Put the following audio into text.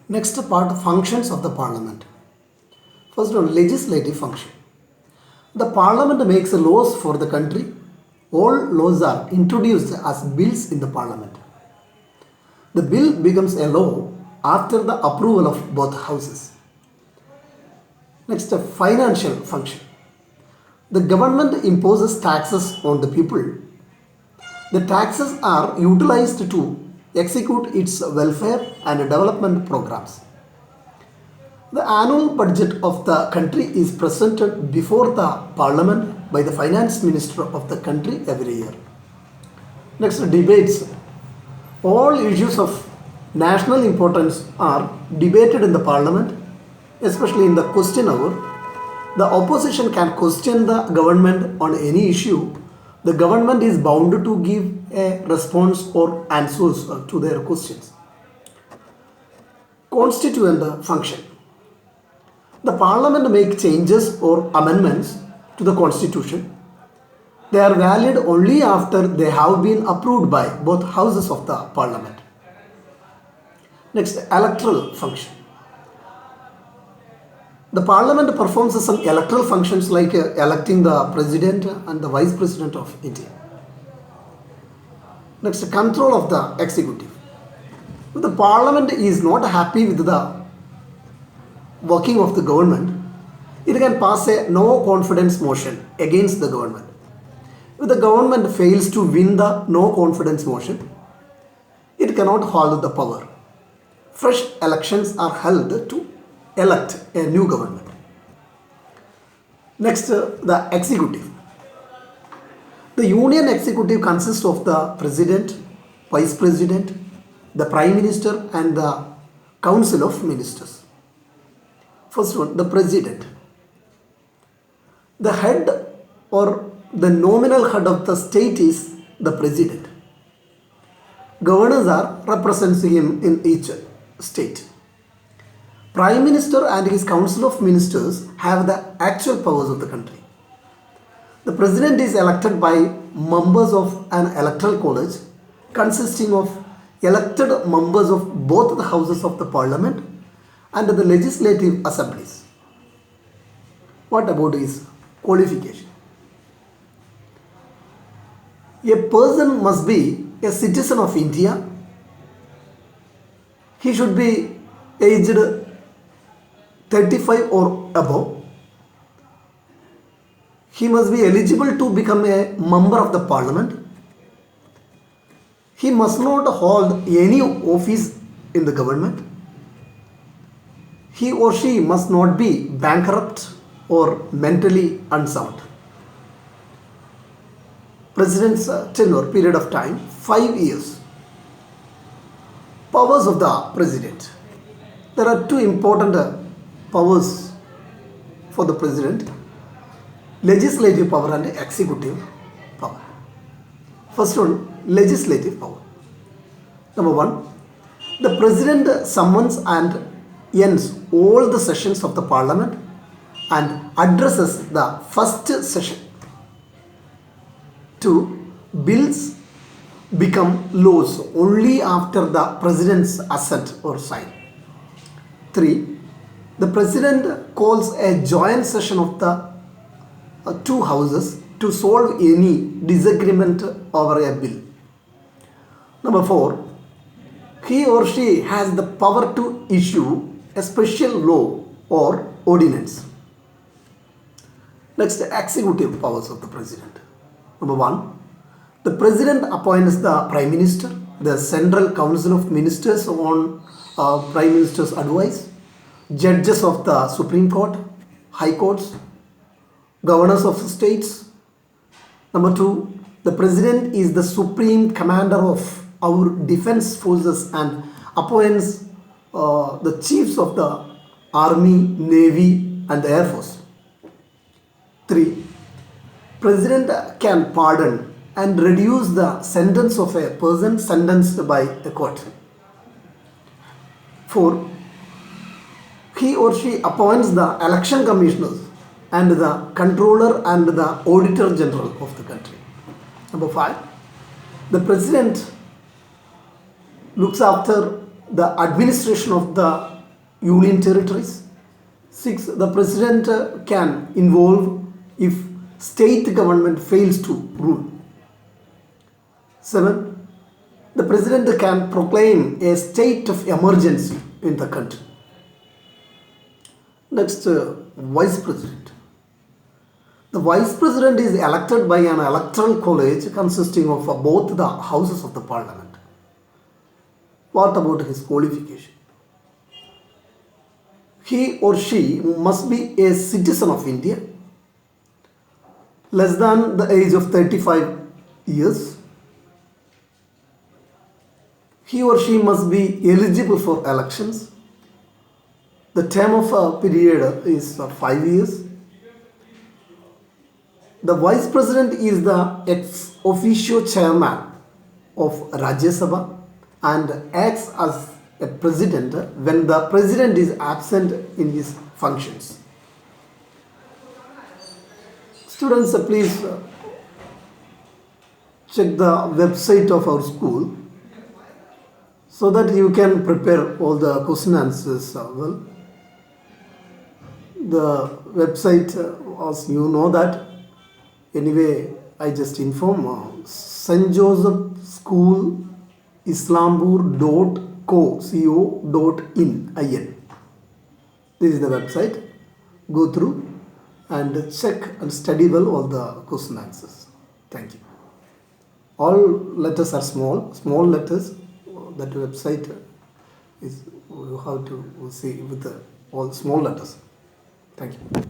Next part, functions of the parliament. First one, legislative function. The parliament makes laws for the country. All laws are introduced as bills in the parliament. The bill becomes a law after the approval of both houses. Next, a financial function. The government imposes taxes on the people. The taxes are utilized to execute its welfare and development programs. The annual budget of the country is presented before the parliament by the finance minister of the country every year. Next, debates. All issues of national importance are debated in the parliament, especially in the question hour. The opposition can question the government on any issue. The government is bound to give a response or answers to their questions. Constituent function. The parliament make changes or amendments to the constitution. They are valid only after they have been approved by both houses of the parliament. Next, electoral function. The parliament performs some electoral functions like electing the president and the vice president of India. Next, control of the executive. If the parliament is not happy with the working of the government, it can pass a no confidence motion against the government. If the government fails to win the no confidence motion, it cannot hold the power. Fresh elections are held to elect a new government. Next, the executive. The union executive consists of the president, vice president, the prime minister and the council of ministers. First one, the president. The head or the nominal head of the state is the president. Governors are representing him in each state. Prime Minister and his council of ministers have the actual powers of the country. The president is elected by members of an electoral college consisting of elected members of both the houses of the parliament and the legislative assemblies. What about his qualification? A person must be a citizen of India. He should be aged 35 or above. He must be eligible to become a member of the parliament. He must not hold any office in the government. He or she must not be bankrupt or mentally unsound. President's tenure period of time 5 years. Powers of the president. There are two important powers for the president: legislative power and executive power. First one, legislative power. Number one, the president summons and ends all the sessions of the parliament and addresses the first session. 2. Bills become laws only after the president's assent or sign. 3. The president calls a joint session of the two houses to solve any disagreement over a bill. Number 4. He or she has the power to issue a special law or ordinance. Next, executive powers of the president. Number 1. The president appoints the prime minister, the central council of ministers on prime minister's advice, judges of the Supreme Court, high courts, governors of states. Number 2. The president is the supreme commander of our defense forces and appoints the chiefs of the army, navy and the air force. 3. President can pardon and reduce the sentence of a person sentenced by a court. 4. He or she appoints the election commissioners and the controller and the auditor general of the country. Number 5. The president looks after the administration of the union territories. 6. The president can involve if state government fails to rule. 7. The president can proclaim a state of emergency in the country. Next, vice president. The vice president is elected by an electoral college consisting of both the houses of the parliament. What about his qualification? He or she must be a citizen of India, less than the age of 35 years. He or she must be eligible for elections. The term of a period is 5 years. The vice president is the ex officio chairman of Rajya Sabha and acts as a president when the president is absent in his functions. Students, please check the website of our school so that you can prepare all the question answers well. The website, as you know that, anyway, I just inform St. Joseph School islambur.co.in. This is the website. Go through and check and study well all the question answers. Thank you. All letters are small letters. That website is, you have to see with all small letters. Thank you.